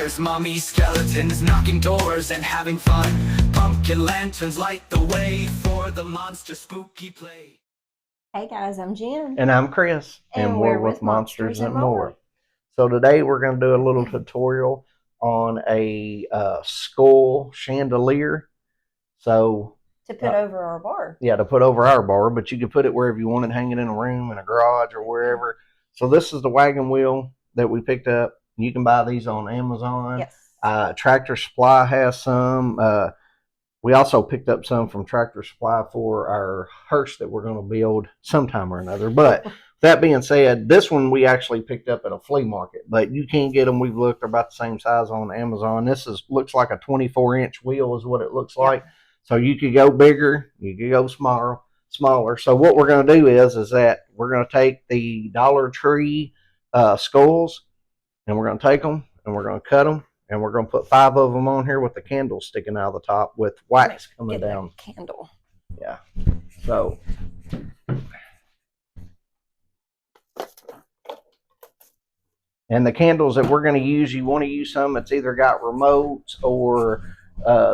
There's mummy skeletons knocking doors and having fun. Pumpkin lanterns light the way for the monster spooky play. Hey guys, I'm Jen. And I'm Chris, And we're we're with with Monsters and More. So today we're going to do a little tutorial on a skull chandelier. So To put over our bar. yeah, to put over our bar, but you can put it wherever you want it, hang it in a room, in a garage, or wherever. So this is the wagon wheel that we picked up. You can buy these on Amazon. Yes. Tractor Supply has some. We also picked up some from Tractor Supply for our hearse that we're going to build sometime or another. But that being said, this one we actually picked up at a flea market, but you can get them. We've looked; they're about the same size on Amazon. This looks like a 24-inch wheel is what it looks like. So you could go bigger, you could go smaller. So what we're going to do is that we're going to take the Dollar Tree skulls, and we're going to take them and we're going to cut them. And we're going to put 5 of them on here with the candles sticking out of the top with wax coming down. Candle. Yeah. So. And the candles that we're going to use, you want to use some that's either got remotes or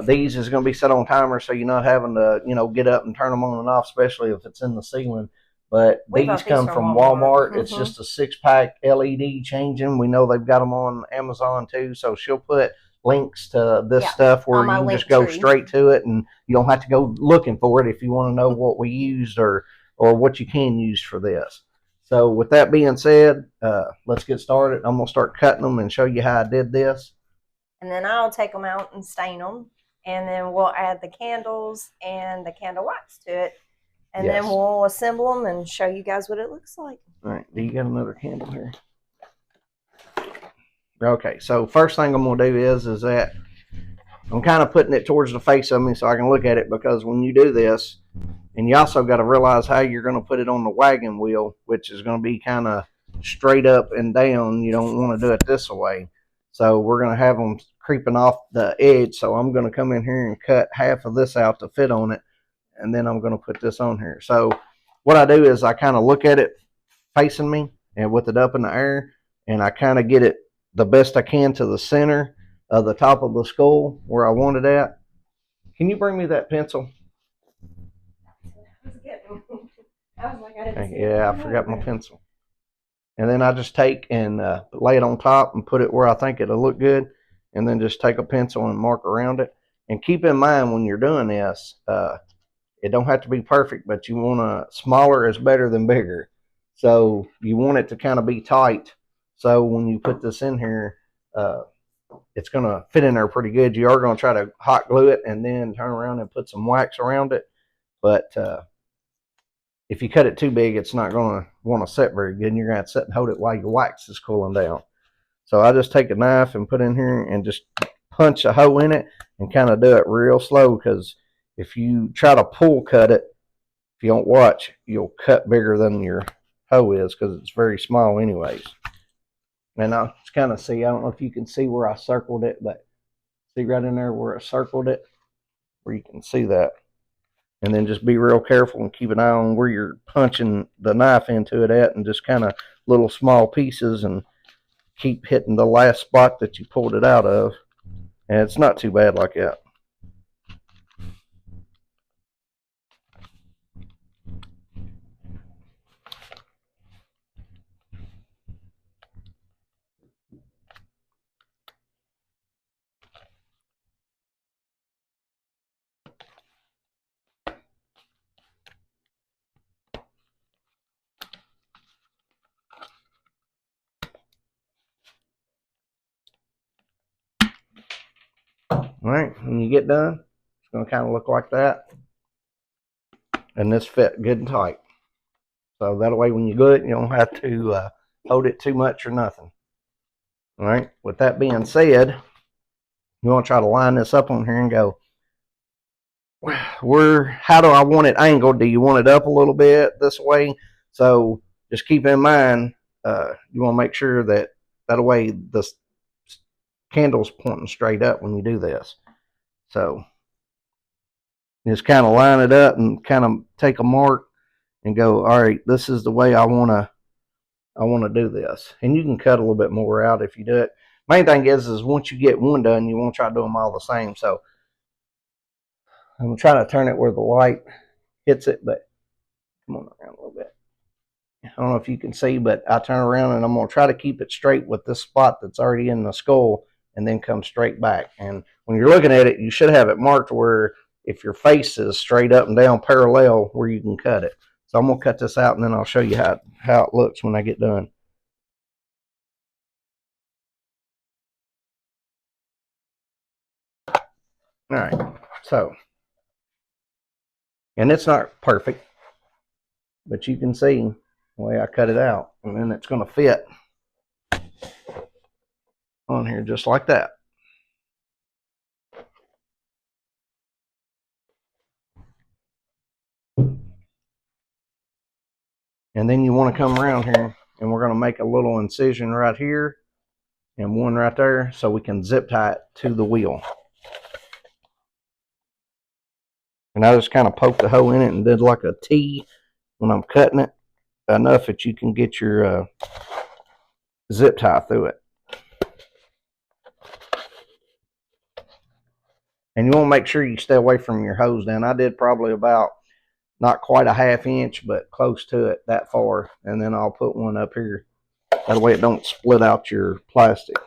these is going to be set on timer, so you're not having to, get up and turn them on and off, especially if it's in the ceiling. But these come from Walmart. It's just a 6-pack LED changing. We know they've got them on Amazon too. So she'll put links to this stuff where you can just go straight to it, and you don't have to go looking for it if you want to know what we used or what you can use for this. So with that being said, let's get started. I'm going to start cutting them and show you how I did this. And then I'll take them out and stain them. And then we'll add the candles and the candle wax to it. And then we'll assemble them and show you guys what it looks like. All right. Do you got another candle here? Okay. So first thing I'm going to do is that I'm kind of putting it towards the face of me so I can look at it, because when you do this, and you also got to realize how you're going to put it on the wagon wheel, which is going to be kind of straight up and down. You don't want to do it this way. So we're going to have them creeping off the edge. So I'm going to come in here and cut half of this out to fit on it. And then I'm going to put this on here. So what I do is I kind of look at it facing me and with it up in the air. And I kind of get it the best I can to the center of the top of the skull where I want it at. Can you bring me that pencil? Yeah, I forgot my pencil. And then I just take and lay it on top and put it where I think it'll look good. And then just take a pencil and mark around it. And keep in mind when you're doing this, it don't have to be perfect, but you want to, smaller is better than bigger. So you want it to kind of be tight. So when you put this in here, it's going to fit in there pretty good. You are going to try to hot glue it and then turn around and put some wax around it. But if you cut it too big, it's not going to want to set very good, and you're going to have to sit and hold it while your wax is cooling down. So I just take a knife and put in here and just punch a hole in it and kind of do it real slow, because if you try to pull cut it, if you don't watch, you'll cut bigger than your hoe is, because it's very small anyways. And I'll just kind of see, I don't know if you can see where I circled it, but see right in there where I circled it, where you can see that. And then just be real careful and keep an eye on where you're punching the knife into it at, and just kind of little small pieces, and keep hitting the last spot that you pulled it out of. And it's not too bad like that. All right, when you get done, it's going to kind of look like that. And this fit good and tight. So that way when you glue it, you don't have to hold it too much or nothing. All right, with that being said, you want to try to line this up on here and go, how do I want it angled? Do you want it up a little bit this way? So just keep in mind, you want to make sure that way the candle's pointing straight up when you do this. So just kind of line it up and kind of take a mark and go, all right, this is the way I want to do this. And you can cut a little bit more out if you do it. Main thing is once you get one done, you won't try to do them all the same. So I'm trying to turn it where the light hits it, but come on around a little bit. I don't know if you can see, but I turn around and I'm going to try to keep it straight with this spot that's already in the skull and then come straight back. And when you're looking at it, you should have it marked where if your face is straight up and down parallel where you can cut it. So I'm going to cut this out and then I'll show you how it looks when I get done. All right, so, and it's not perfect, but you can see the way I cut it out, and then it's going to fit on here just like that. And then you want to come around here and we're going to make a little incision right here and one right there so we can zip tie it to the wheel. And I just kind of poked the hole in it and did like a T when I'm cutting it, enough that you can get your zip tie through it. And you want to make sure you stay away from your hose down. I did probably about not quite a ½ inch, but close to it, that far. And then I'll put one up here. That way it don't split out your plastic.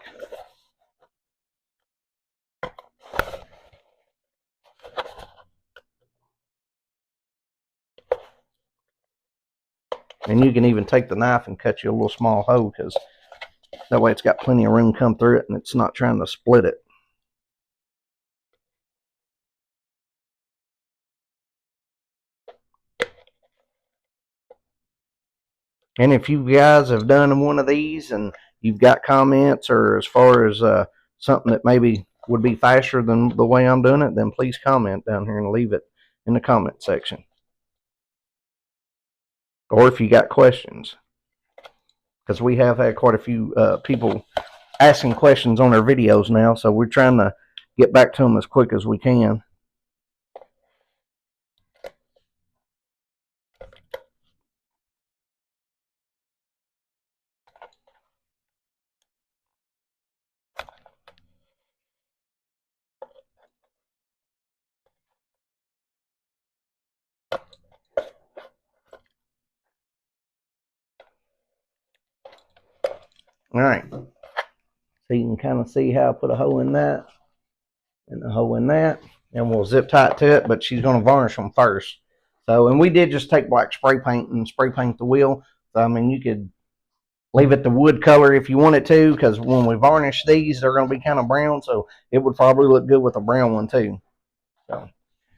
And you can even take the knife and cut you a little small hole, because that way it's got plenty of room to come through it and it's not trying to split it. And if you guys have done one of these and you've got comments, or as far as something that maybe would be faster than the way I'm doing it, then please comment down here and leave it in the comment section. Or if you got questions, because we have had quite a few people asking questions on our videos now, so we're trying to get back to them as quick as we can. All right, so you can kind of see how I put a hole in that and a hole in that, and we'll zip tie it to it, but she's going to varnish them first. So, and we did just take black spray paint and spray paint the wheel. So, I mean, you could leave it the wood color if you wanted to, because when we varnish these, they're going to be kind of brown, so it would probably look good with a brown one too. So,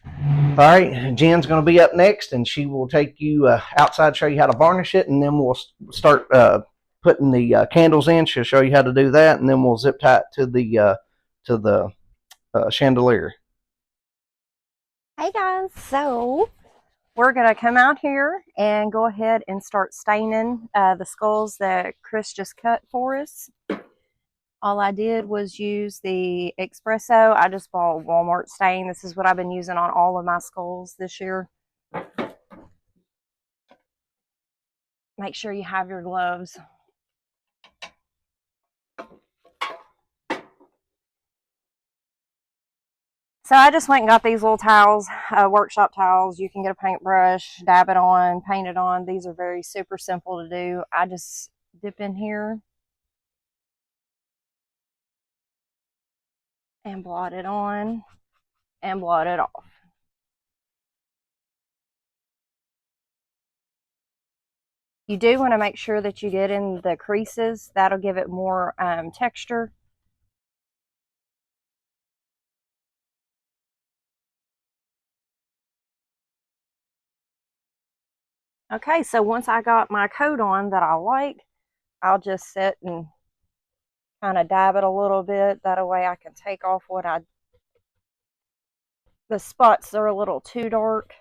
all right, Jen's going to be up next, and she will take you outside, show you how to varnish it, and then we'll start putting the candles in. She'll show you how to do that, and then we'll zip tie it to the chandelier. Hey guys, so we're going to come out here and go ahead and start staining the skulls that Chris just cut for us. All I did was use the espresso. I just bought Walmart stain. This is what I've been using on all of my skulls this year. Make sure you have your gloves. So I just went and got these little towels, workshop towels. You can get a paintbrush, dab it on, paint it on. These are very super simple to do. I just dip in here and blot it on and blot it off. You do want to make sure that you get in the creases. That'll give it more texture. Okay, so once I got my coat on that I like, I'll just sit and kind of dab it a little bit. That way I can take off the spots that are a little too dark.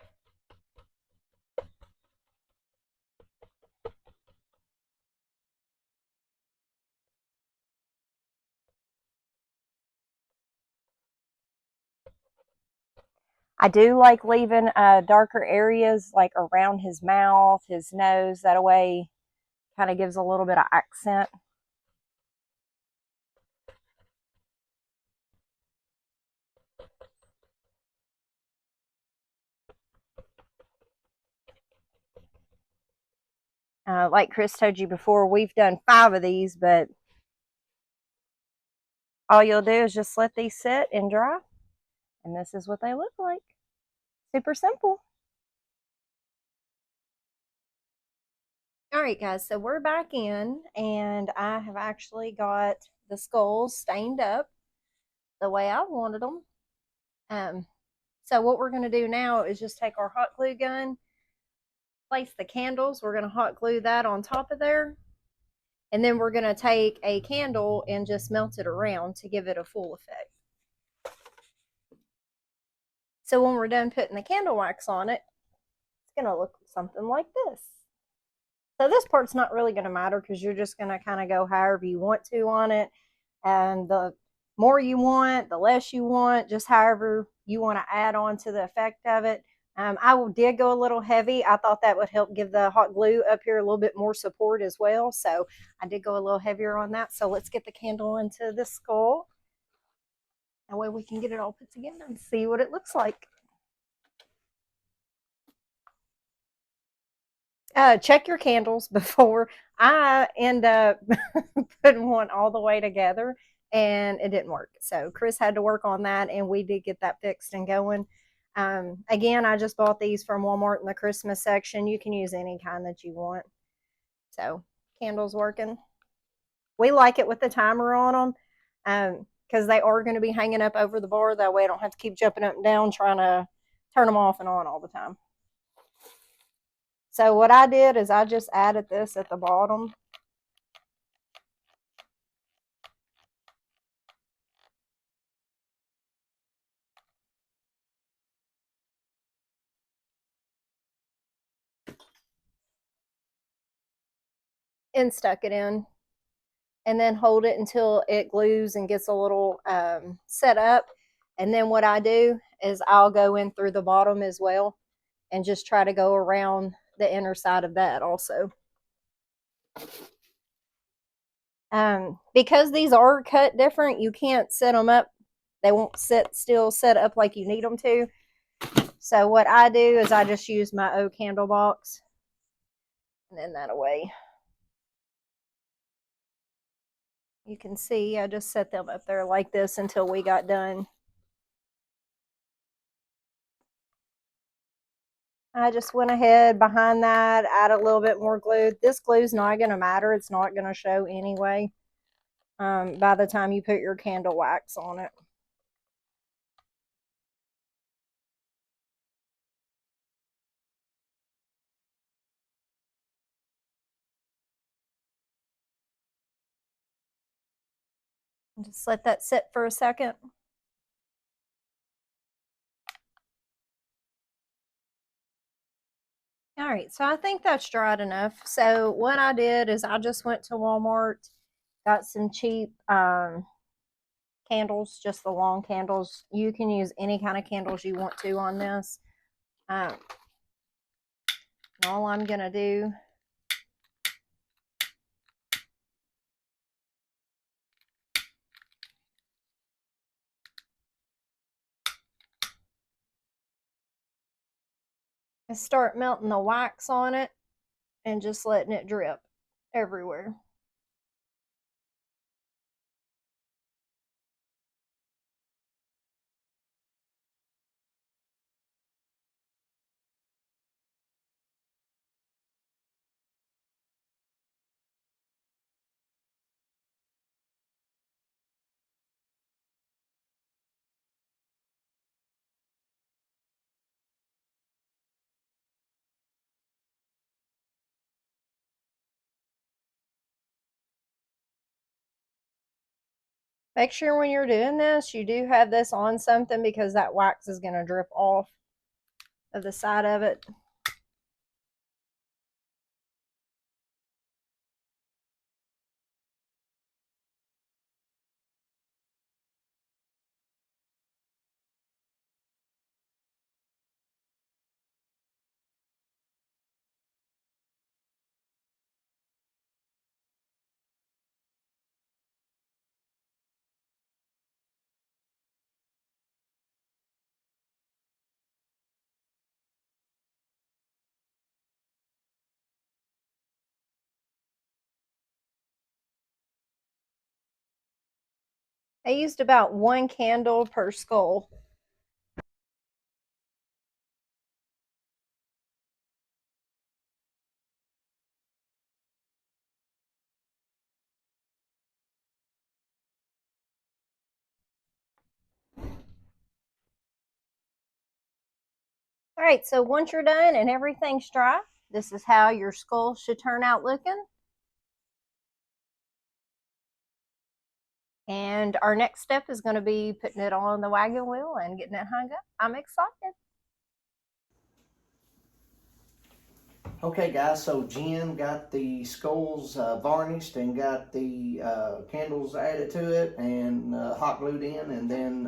I do like leaving darker areas like around his mouth, his nose. That way kind of gives a little bit of accent. Like Chris told you before, we've done 5 of these, but all you'll do is just let these sit and dry. And this is what they look like. Super simple. All right, guys, so we're back in, and I have actually got the skulls stained up the way I wanted them. So what we're going to do now is just take our hot glue gun, place the candles. We're going to hot glue that on top of there. And then we're going to take a candle and just melt it around to give it a full effect. So when we're done putting the candle wax on it, it's going to look something like this. So this part's not really going to matter because you're just going to kind of go however you want to on it. And the more you want, the less you want, just however you want to add on to the effect of it. I did go a little heavy. I thought that would help give the hot glue up here a little bit more support as well. So I did go a little heavier on that. So let's get the candle into the skull. That way we can get it all put together and see what it looks like. Check your candles before. I end up putting one all the way together and it didn't work. So Chris had to work on that and we did get that fixed and going. Again, I just bought these from Walmart in the Christmas section. You can use any kind that you want. So candles working. We like it with the timer on them because they are going to be hanging up over the bar. That way I don't have to keep jumping up and down trying to turn them off and on all the time. So what I did is I just added this at the bottom. And stuck it in. And then hold it until it glues and gets a little set up. And then what I do is I'll go in through the bottom as well and just try to go around the inner side of that also. Because these are cut different, you can't set them up. They won't still set up like you need them to. So what I do is I just use my O candle box and then that away. You can see I just set them up there like this until we got done. I just went ahead behind that, add a little bit more glue. This glue's not going to matter. It's not going to show anyway by the time you put your candle wax on it. Just let that sit for a second. All right, so I think that's dried enough. So what I did is I just went to Walmart, got some cheap candles, just the long candles. You can use any kind of candles you want to on this. All I'm going to do is start melting the wax on it and just letting it drip everywhere. Make sure when you're doing this, you do have this on something because that wax is going to drip off of the side of it. I used about 1 candle per skull. All right, so once you're done and everything's dry, this is how your skull should turn out looking. And our next step is going to be putting it on the wagon wheel and getting it hung up. I'm excited. Okay, guys, so Jen got the skulls varnished and got the candles added to it and hot glued in, and then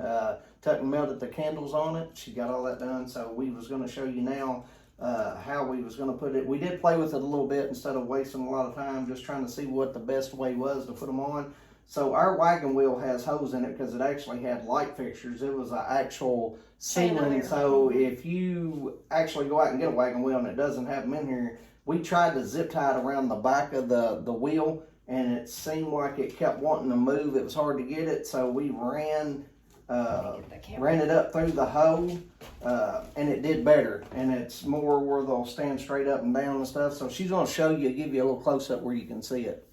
tuck and melted the candles on it. She got all that done, so we was going to show you now how we was going to put it. We did play with it a little bit instead of wasting a lot of time just trying to see what the best way was to put them on. So our wagon wheel has holes in it because it actually had light fixtures. It was an actual ceiling. So if you actually go out and get a wagon wheel and it doesn't have them in here, we tried to zip tie it around the back of the wheel, and it seemed like it kept wanting to move. It was hard to get it, so we ran it up through the hole, and it did better. And it's more where they'll stand straight up and down and stuff. So she's going to show you, give you a little close up where you can see it.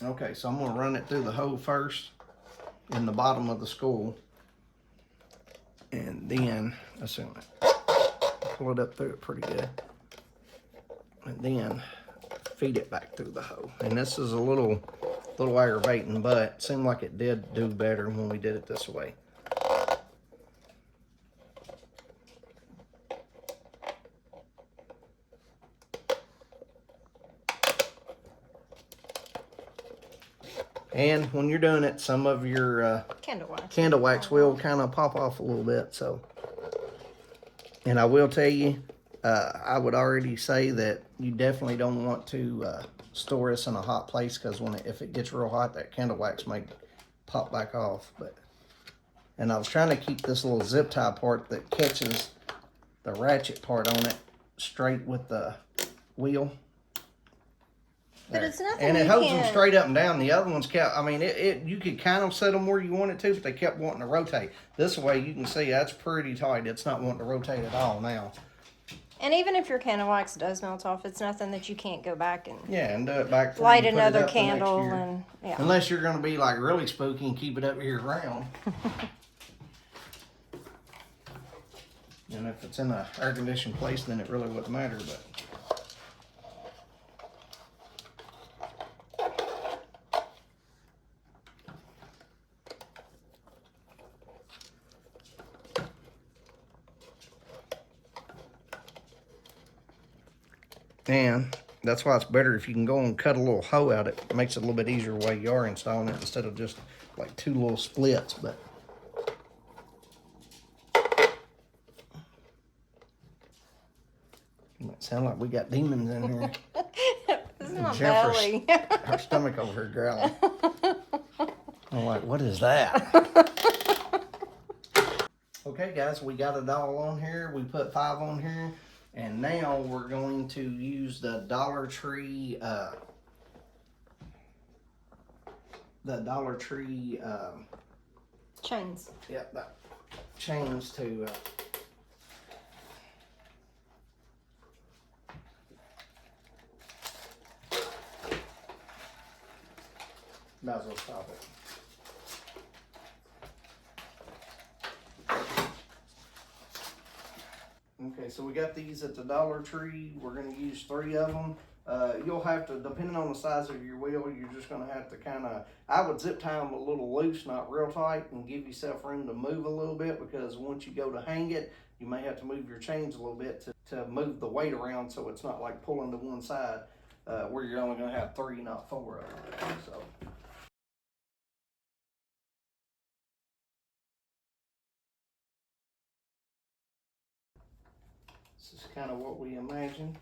Okay, so I'm going to run it through the hole first in the bottom of the skull, and then assume it, pull it up through it pretty good, and then feed it back through the hole. And this is a little aggravating, but it seemed like it did do better when we did it this way. And when you're doing it, some of your candle wax will kind of pop off a little bit. So, and I will tell you, I would already say that you definitely don't want to store this in a hot place, because if it gets real hot, that candle wax may pop back off. And I was trying to keep this little zip tie part that catches the ratchet part on it straight with the wheel. But it's nothing. And it holds them straight up and down. The other ones kept, I mean, you could kind of set them where you want it to, but they kept wanting to rotate. This way you can see that's pretty tight. It's not wanting to rotate at all now. And even if your candle wax does melt off, it's nothing that you can't go back and do it back. Light another candle and unless you're going to be like really spooky and keep it up year round. And if it's in an air conditioned place, then it really wouldn't matter. But and that's why it's better if you can go and cut a little hole out. It makes it a little bit easier while you are installing it, instead of just like two little splits. But it might sound like we got demons in here. This is my belly. Her stomach over here growling. I'm like, what is that? Okay, guys, we got it all on here. We put 5 on here. And now we're going to use the Dollar Tree, chains. Yep, that chains to might as well stop it. Okay, so we got these at the Dollar Tree. We're going to use 3 of them. You'll have to, depending on the size of your wheel, you're just going to have to kind of, I would zip tie them a little loose, not real tight, and give yourself room to move a little bit, because once you go to hang it, you may have to move your chains a little bit to move the weight around, so it's not like pulling to one side, where you're only going to have 3, not 4 of them. So. This is kind of what we imagined.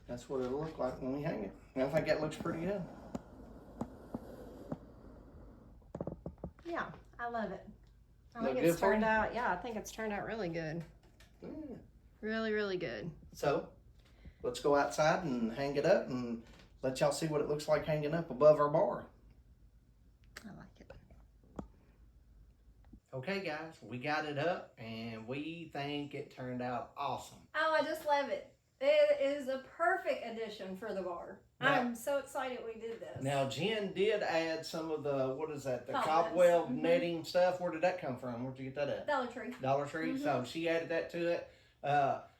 That's what it'll look like when we hang it. And I think that looks pretty good. Yeah, I love it. I think it's turned out, I think it's turned out really good. Yeah. Really, really good. So, let's go outside and hang it up and let y'all see what it looks like hanging up above our bar. I like it. Okay, guys, we got it up and we think it turned out awesome. Oh, I just love it. It is a perfect addition for the bar. Now, I'm so excited we did this. Now, Jen did add some of the, what is that, the Cobwebs. cobweb netting stuff. Where did that come from? Where'd you get that at? Dollar Tree. Dollar Tree. Mhm. So she added that to it.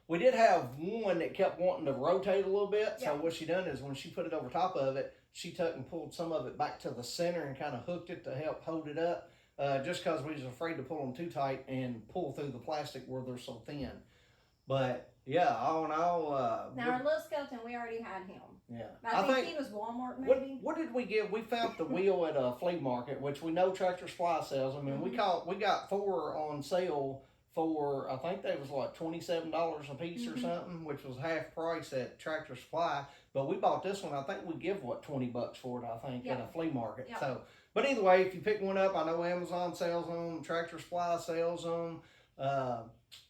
We did have one that kept wanting to rotate a little bit. So Yeah. what she done is when she put it over top of it, she took and pulled some of it back to the center and kind of hooked it to help hold it up. Just because we was afraid to pull them too tight and pull through the plastic where they're so thin. But yeah, all in all, Now our little skeleton, we already had him. yeah, I think he was Walmart maybe. What did we get? We found the wheel at a flea market, which we know Tractor Supply sells. I mean, we got 4 on sale for, I think they was like $27 a piece or something, which was half price at Tractor Supply. But we bought this one. I think we give $20 for it. I think at a flea market. Yep. So, but either way, if you pick one up, I know Amazon sells them, Tractor Supply sells them.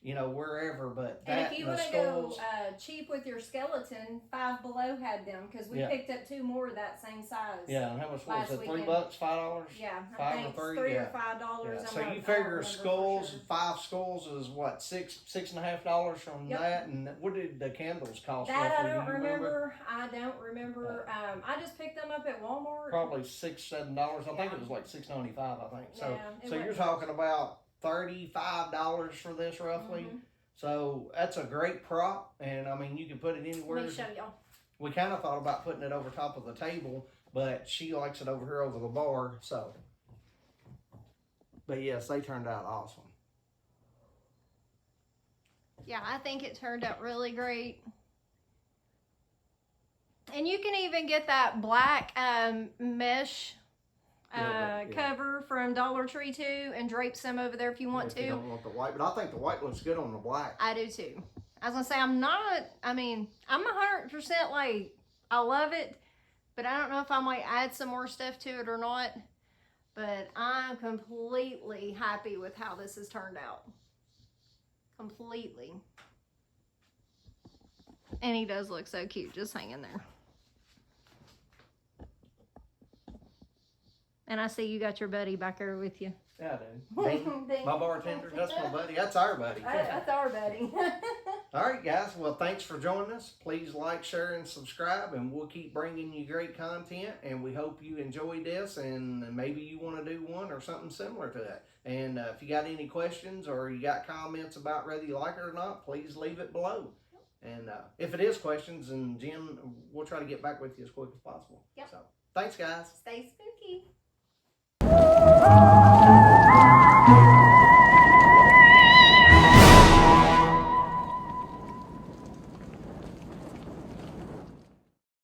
You know, wherever, but that and if you want to go cheap with your skeleton, Five Below had them because we picked up 2 more of that same size. Yeah, and how much was it? $3, $5? Yeah, I $5 think or $3? $3 Yeah. or $5. Yeah. So you figure skulls, 5 skulls is what, $6.50 from that, and what did the candles cost? That roughly? I don't Do you remember. I don't remember. I just picked them up at Walmart. Probably $6, $7. I think it was like $6.95. I think so. Yeah, So you're talking about $35 for this roughly. So that's a great prop, and I mean you can put it anywhere. Let me show y'all. We kind of thought about putting it over top of the table, but she likes it over here over the bar. So, but yes, they turned out awesome. Yeah, I think it turned out really great. And you can even get that black mesh cover from Dollar Tree too, and drape some over there if you want to. You don't want the white, but I think the white looks good on the black. I do too. I was gonna say I'm 100% like I love it, but I don't know if I might add some more stuff to it or not. But I'm completely happy with how this has turned out. Completely. And he does look so cute just hanging there. And I see you got your buddy back there with you. Yeah, I do. My bartender, that's my buddy. That's our buddy. That's our buddy. All right, guys. Well, thanks for joining us. Please like, share, and subscribe, and we'll keep bringing you great content. And we hope you enjoyed this, and maybe you want to do one or something similar to that. And if you got any questions or you got comments about whether you like it or not, please leave it below. And if it is questions, and Jen, we'll try to get back with you as quick as possible. Yep. So, thanks, guys. Stay spooky.